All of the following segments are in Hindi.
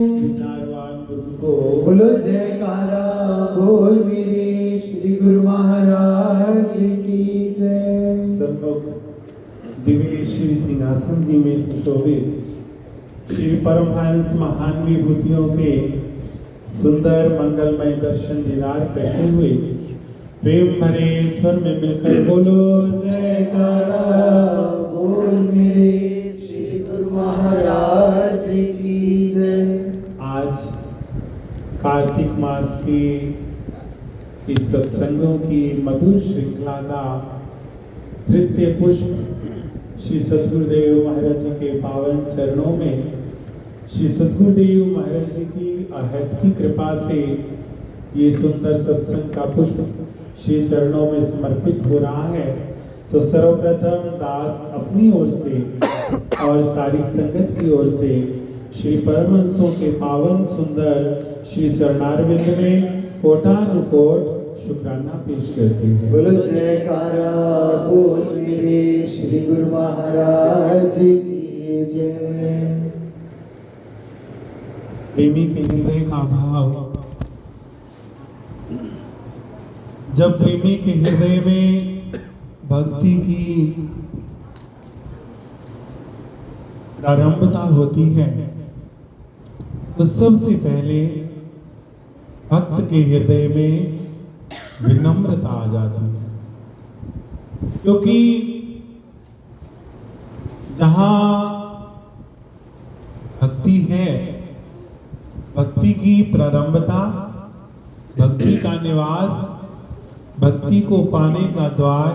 विचारवान बुद्ध को बोलो जयकारा बोल मेरे श्री गुरु महाराज की जय। सन्मुख दिव्य श्री सिंहासन जी में सुशोभित श्री परमहंस महान विभूतियों के सुंदर मंगलमय दर्शन दीदार करते हुए प्रेम भरे स्वर में मिलकर बोलो जयकारा बोल मेरे श्री गुरु महाराज की जय। आज कार्तिक मास के इस सत्संगों की मधुर श्रृंखला का तृतीय पुष्प श्री सद्गुरुदेव महाराज जी के पावन चरणों में श्री सद्गुरुदेव महाराज जी की अहद की कृपा से ये सुंदर सत्संग का पुष्प श्री चरणों में समर्पित हो रहा है। तो सर्वप्रथम दास अपनी ओर से और सारी संगत की ओर से श्री परमहंसों के पावन सुंदर श्री चरणारविंद में कोटानुकोट शुक्राना पेश करते हैं। बोलो जयकारा बोल मेरे श्री गुरु महाराज की जय। प्रेमी के हृदय का भाव, जब प्रेमी के हृदय में भक्ति की प्रारंभता होती है तो सबसे पहले भक्त के हृदय में विनम्रता आ जाती है, क्योंकि जहां भक्ति है, भक्ति की प्रारंभता, भक्ति का निवास, भक्ति को पाने का द्वार,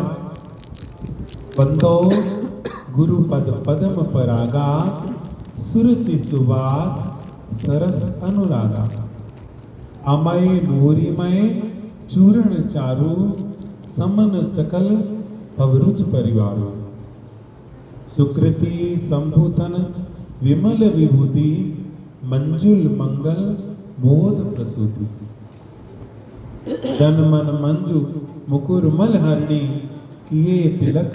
बंदो गुरु पद पदम परागा सुरुचि सुवास सरस अनुरागा अमय नूरिमय चूर्ण चारु समन सकल पवरुच परिवारो सुकृति संभूतन विमल विभूति मंजुल मंगल मोद प्रसूति तन मन मंजू मुकुर मल हरणी किए तिलक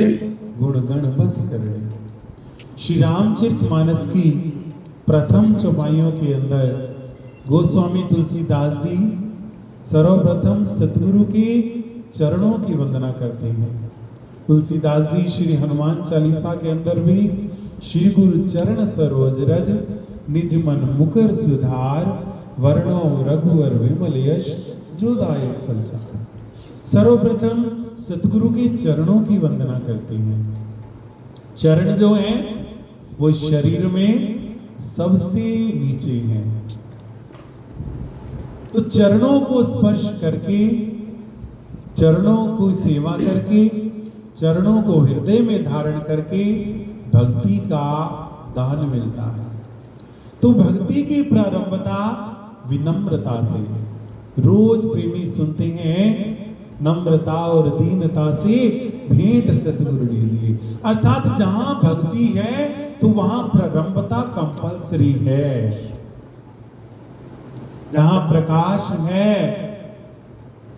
गुण गण बस करणी। श्री रामचरितमानस की प्रथम चौपाइयों के अंदर गोस्वामी तुलसीदास जी सर्वप्रथम सतगुरु के चरणों की वंदना करते हैं। तुलसीदास जी श्री हनुमान चालीसा के अंदर भी श्री गुरु चरण सरोज रज निज मन मुकर सुधार वर्णो रघुवर विमल यश जोदायक फलचार। सर्वप्रथम सतगुरु के चरणों की वंदना करते हैं। चरण जो हैं वो शरीर में सबसे नीचे हैं, तो चरणों को स्पर्श करके, चरणों को सेवा करके, चरणों को हृदय में धारण करके भक्ति का दान मिलता है। तो भक्ति की प्रारंभता विनम्रता से। रोज प्रेमी सुनते हैं नम्रता और दीनता से भेंट सतगुरु लीजिए, अर्थात जहां भक्ति है तो वहां प्रारंभता कंपलसरी है। जहां प्रकाश है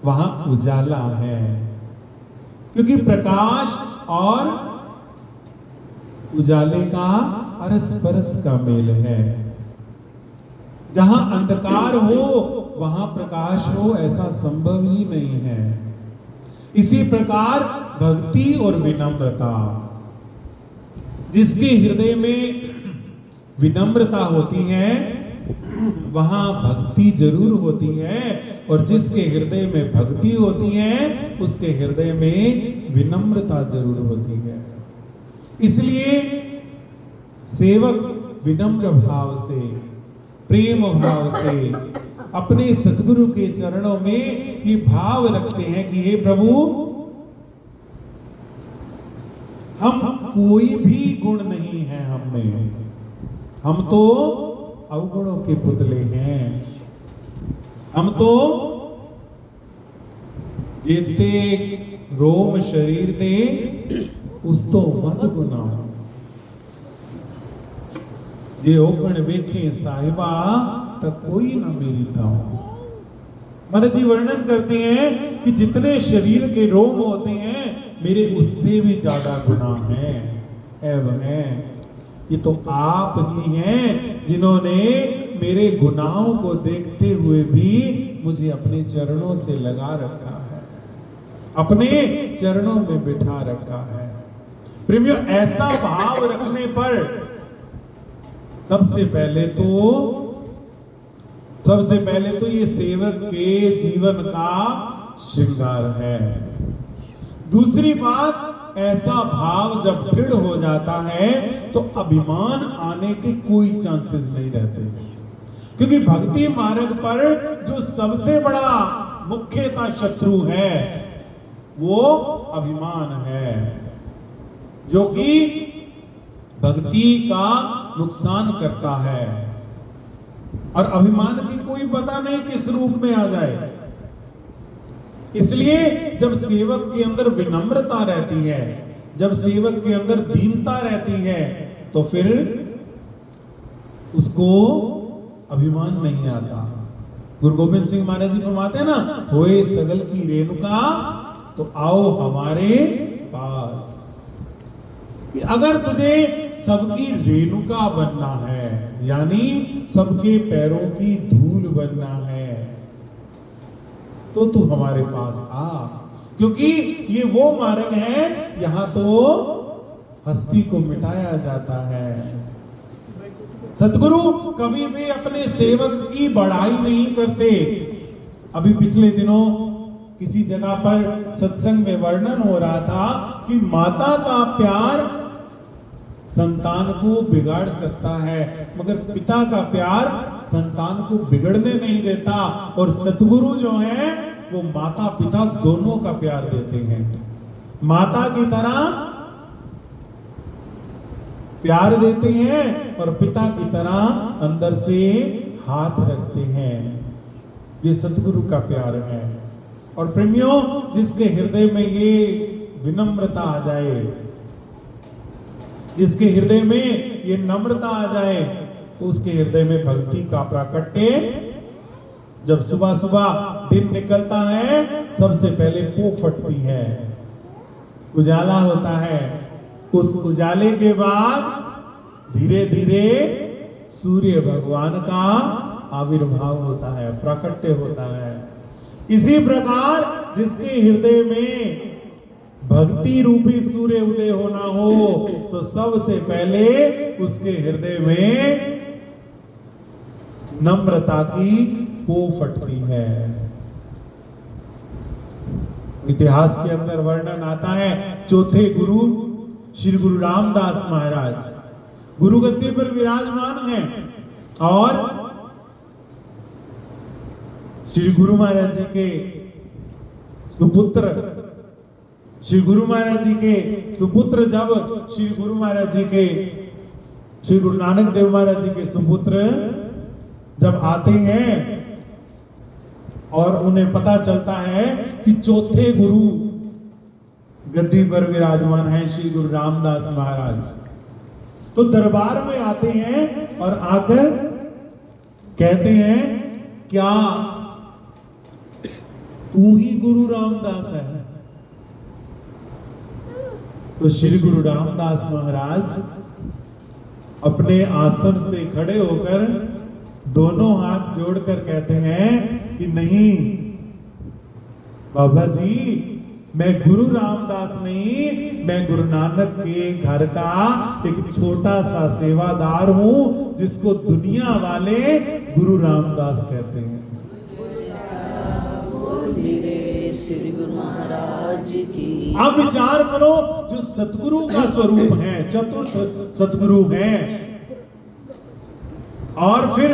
वहां उजाला है, क्योंकि प्रकाश और उजाले का अरस परस का मेल है। जहां अंधकार हो वहां प्रकाश हो, ऐसा संभव ही नहीं है। इसी प्रकार भक्ति और विनम्रता, जिसके हृदय में विनम्रता होती है वहां भक्ति जरूर होती है, और जिसके हृदय में भक्ति होती है उसके हृदय में विनम्रता जरूर होती है। इसलिए सेवक विनम्र भाव से, प्रेम भाव से अपने सतगुरु के चरणों में ये भाव रखते हैं कि हे प्रभु, हम कोई भी गुण नहीं है हम में, हम तो अवगुणों के पुतले हैं। हम तो जेते रोम शरीर दे उस तो मत गुना जे ओकण वेखे साहिबा तक कोई ना मेरी था। महाराज जी वर्णन करते हैं कि जितने शरीर के रोम होते हैं मेरे उससे भी ज्यादा गुनाह हैं। ये तो आप ही हैं जिन्होंने मेरे गुनाहों को देखते हुए भी मुझे अपने चरणों से लगा रखा है, अपने चरणों में बिठा रखा है। प्रेमियों, ऐसा भाव रखने पर सबसे पहले तो ये सेवक के जीवन का श्रृंगार है। दूसरी बात, ऐसा भाव जब दृढ़ हो जाता है तो अभिमान आने के कोई चांसेस नहीं रहते, क्योंकि भक्ति मार्ग पर जो सबसे बड़ा मुख्यतः शत्रु है वो अभिमान है, जो कि भक्ति का नुकसान करता है। और अभिमान की कोई पता नहीं किस रूप में आ जाए। इसलिए जब सेवक के अंदर विनम्रता रहती है, जब सेवक के अंदर दीनता रहती है, तो फिर उसको अभिमान नहीं आता। गुरु गोविंद सिंह महाराज जी फरमाते हैं ना, होए सगल की रेणुका तो आओ हमारे पास। अगर तुझे सबकी रेणुका बनना है, यानी सबके पैरों की धूल बनना है, तो तू हमारे पास आ, क्योंकि ये वो मार्ग है यहां तो हस्ती को मिटाया जाता है। सतगुरु कभी भी अपने सेवक की बढ़ाई नहीं करते। अभी पिछले दिनों किसी जगह पर सत्संग में वर्णन हो रहा था कि माता का प्यार संतान को बिगाड़ सकता है, मगर पिता का प्यार संतान को बिगड़ने नहीं देता। और सतगुरु जो है वो माता पिता दोनों का प्यार देते हैं। माता की तरह प्यार देते हैं और पिता की तरह अंदर से हाथ रखते हैं। ये सतगुरु का प्यार है। और प्रेमियों, जिसके हृदय में ये विनम्रता आ जाए, जिसके हृदय में ये नम्रता आ जाए, तो उसके हृदय में भक्ति का प्राकट्य, जब सुबह सुबह दिन निकलता है सबसे पहले पो फटती है, उजाला होता है। उस उजाले के बाद धीरे धीरे सूर्य भगवान का आविर्भाव होता है, प्राकट्य होता है। इसी प्रकार जिसके हृदय में भक्ति रूपी सूर्य उदय होना हो, तो सबसे पहले उसके हृदय में नम्रता की पो फटती है। इतिहास के अंदर वर्णन आता है, चौथे गुरु श्री गुरु रामदास महाराज गुरु गद्दी पर विराजमान हैं और श्री गुरु महाराज जी के सुपुत्र श्री गुरु महाराज जी के सुपुत्र जब श्री गुरु महाराज जी के श्री गुरु नानक देव महाराज जी के सुपुत्र जब आते हैं और उन्हें पता चलता है कि चौथे गुरु गद्दी पर विराजमान हैं श्री गुरु रामदास महाराज, तो दरबार में आते हैं और आकर कहते हैं, क्या तू ही गुरु रामदास है? तो श्री गुरु रामदास महाराज अपने आसन से खड़े होकर दोनों हाथ जोड़कर कहते हैं कि नहीं बाबा जी, मैं गुरु रामदास नहीं, मैं गुरु नानक के घर का एक छोटा सा सेवादार हूं, जिसको दुनिया वाले गुरु रामदास कहते हैं। श्री गुरु महाराज की। अब विचार करो, जो सतगुरु का स्वरूप है, चतुर्थ सतगुरु हैं, और फिर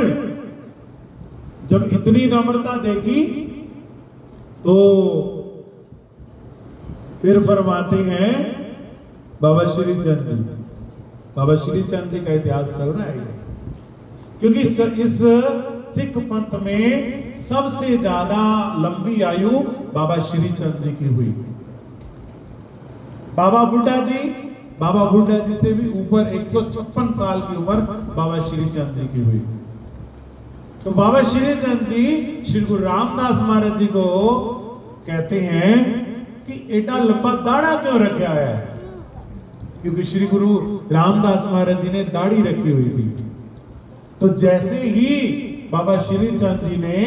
जब इतनी नम्रता देखी तो फिर फरमाते हैं बाबा श्री चंद जी। बाबा श्री चंद जी का इतिहास चल रहा है, क्योंकि इस सिख पंथ में सबसे ज्यादा लंबी आयु बाबा श्री चंद जी की हुई। बाबा बुड्ढा जी से भी ऊपर 156 साल की उम्र बाबा श्री चंद जी की हुई। तो बाबा श्री चंद जी श्री गुरु रामदास महाराज जी को कहते हैं कि एटा लंबा दाढ़ा क्यों रखा है? क्योंकि श्री गुरु रामदास महाराज जी ने दाढ़ी रखी हुई थी। तो जैसे ही बाबा श्री चंद जी ने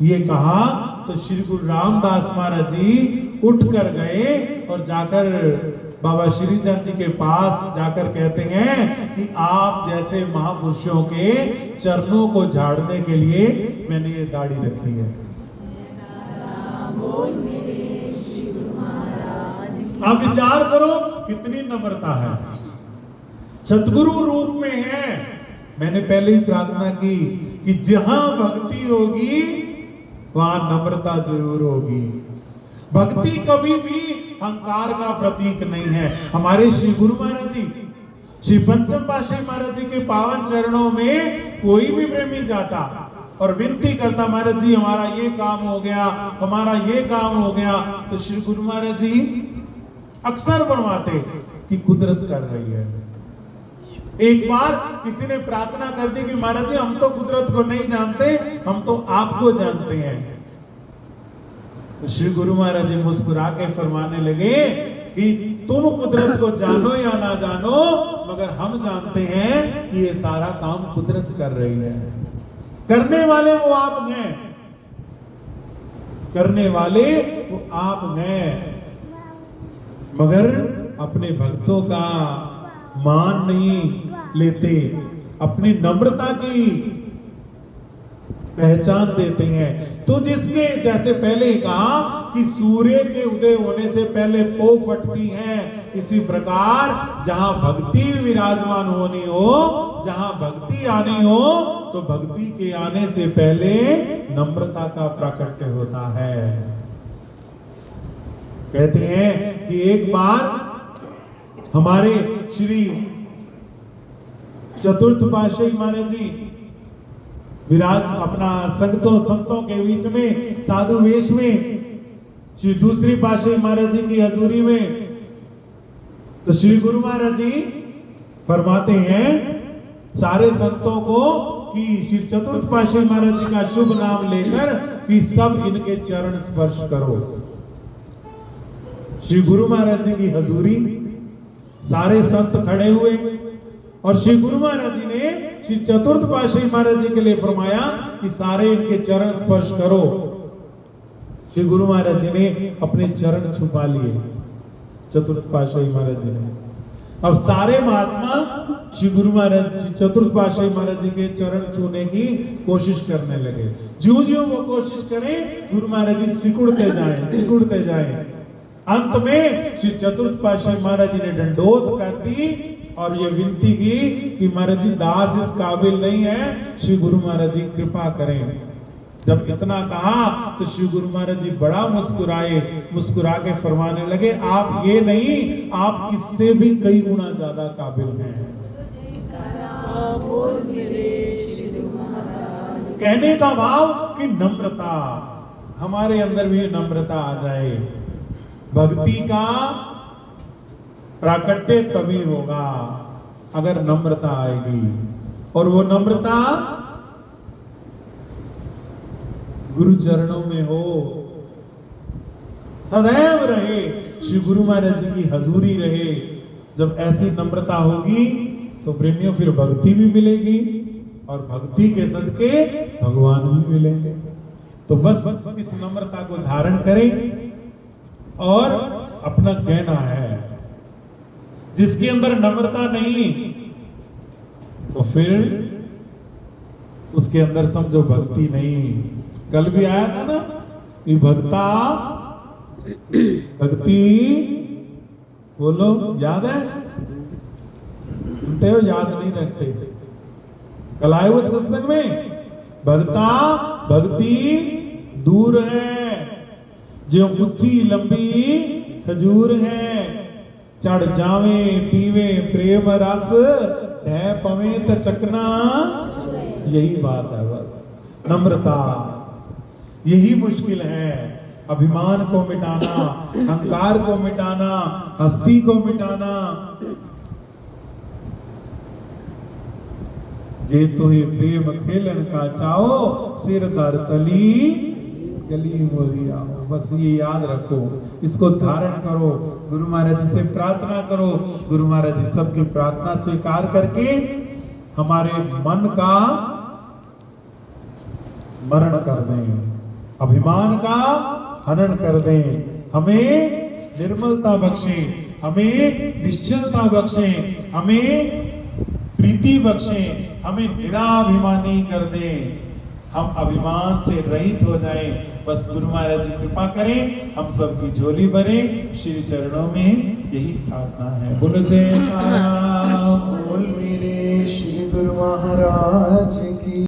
ये कहा तो श्री गुरु रामदास महाराज जी उठ कर गए और जाकर बाबा श्री चंद जी के पास जाकर कहते हैं कि आप जैसे महापुरुषों के चरणों को झाड़ने के लिए मैंने ये दाढ़ी रखी है। आप विचार करो कितनी नम्रता है, सतगुरु रूप में है। मैंने पहले ही प्रार्थना की कि जहां भक्ति होगी वहां नम्रता जरूर होगी। भक्ति कभी भी अहंकार का प्रतीक नहीं है। हमारे श्री गुरु महाराज जी, श्री पंचम पातशाही महाराज जी के पावन चरणों में कोई भी प्रेमी जाता और विनती करता, महाराज जी हमारा ये काम हो गया, हमारा ये काम हो गया, तो श्री गुरु महाराज जी अक्सर फरमाते कि कुदरत कर रही है। एक बार किसी ने प्रार्थना कर दी कि महाराज जी हम तो कुदरत को नहीं जानते, हम तो आपको जानते हैं। तो श्री गुरु महाराज जी मुस्कुरा के फरमाने लगे कि तुम कुदरत को जानो या ना जानो, मगर हम जानते हैं कि ये सारा काम कुदरत कर रही है। करने वाले वो आप हैं, करने वाले वो आप हैं, मगर अपने भक्तों का मान नहीं लेते, अपनी नम्रता की पहचान देते हैं। तो जिसके जैसे पहले कहा कि सूर्य के उदय होने से पहले पौ फटती है, इसी प्रकार जहां भक्ति विराजमान होनी हो, जहां भक्ति आनी हो, तो भक्ति के आने से पहले नम्रता का प्राकट्य होता है। कहते हैं कि एक बार हमारे श्री चतुर्थ पातशाही महाराज जी विराज अपना संतों के बीच में साधु वेश में श्री दूसरी पातशाही महाराज जी की हजूरी में, तो श्री गुरु महाराज जी फरमाते हैं सारे संतों को कि श्री चतुर्थ पातशाही महाराज जी का शुभ नाम लेकर कि सब इनके चरण स्पर्श करो। श्री गुरु महाराज जी की हजूरी, सारे संत खड़े हुए और श्री गुरु महाराज जी ने श्री चतुर्थ पातशाही महाराज जी के लिए फरमाया कि सारे इनके चरण स्पर्श करो। श्री गुरु महाराज जी ने अपने चरण छुपा लिए, चतुर्थ पातशाही महाराज जी ने। अब सारे महात्मा श्री गुरु महाराज जी चतुर्थ पातशाही महाराज जी के चरण छूने की कोशिश करने लगे। ज्यों वो कोशिश करें, गुरु महाराज जी सिकुड़ते जाएं। अंत में श्री चतुर्थ पातशाही महाराज जी ने दंडोत कर दी और ये विनती की कि महाराज जी दास इस काबिल नहीं है, श्री गुरु महाराज जी कृपा करें। जब इतना कहा तो श्री गुरु महाराज जी बड़ा मुस्कुराए, मुस्कुरा के फरमाने लगे आप ये नहीं, आप इससे भी कई गुना ज्यादा काबिल हैं। कहने का भाव कि नम्रता, हमारे अंदर भी नम्रता आ जाए। भक्ति का प्राकट्य तभी होगा अगर नम्रता आएगी, और वो नम्रता गुरु चरणों में हो, सदैव रहे, श्री गुरु महाराज जी की हजूरी रहे। जब ऐसी नम्रता होगी तो प्रेमियों फिर भक्ति भी मिलेगी और भक्ति के सदके भगवान भी मिलेंगे। तो बस इस नम्रता को धारण करें और अपना कहना है। जिसके अंदर नम्रता नहीं तो फिर उसके अंदर समझो भक्ति नहीं। कल भी आया था ना कि भक्ति बोलो, याद है? सुनते हो, याद नहीं रखते। कल आए हुए सत्संग में भक्ति दूर है जो ऊंची लंबी खजूर है, चढ़ जावे पीवे प्रेम रस, ढह पवे त चकना। यही बात है, बस नम्रता, यही मुश्किल है। अभिमान को मिटाना, अहंकार को मिटाना, हस्ती को मिटाना। जे तो ही प्रेम खेलन का चाहो, सिर दर तली गली मोरिया। बस ये याद रखो, इसको धारण करो, गुरु महाराज जी से प्रार्थना करो। गुरु महाराज जी सबकी प्रार्थना स्वीकार करके हमारे मन का मरण कर दें, अभिमान का हनन कर दें, हमें निर्मलता बख्शें, हमें निश्चलता बख्शें, हमें प्रीति बख्शें, हमें निराभिमानी कर दें, हम अभिमान से रहित हो जाएं। बस गुरु महाराज जी कृपा करें, हम सबकी झोली भरें। श्री चरणों में यही प्रार्थना है। बोलो जय तारा। बोल मेरे श्री गुरु महाराज की।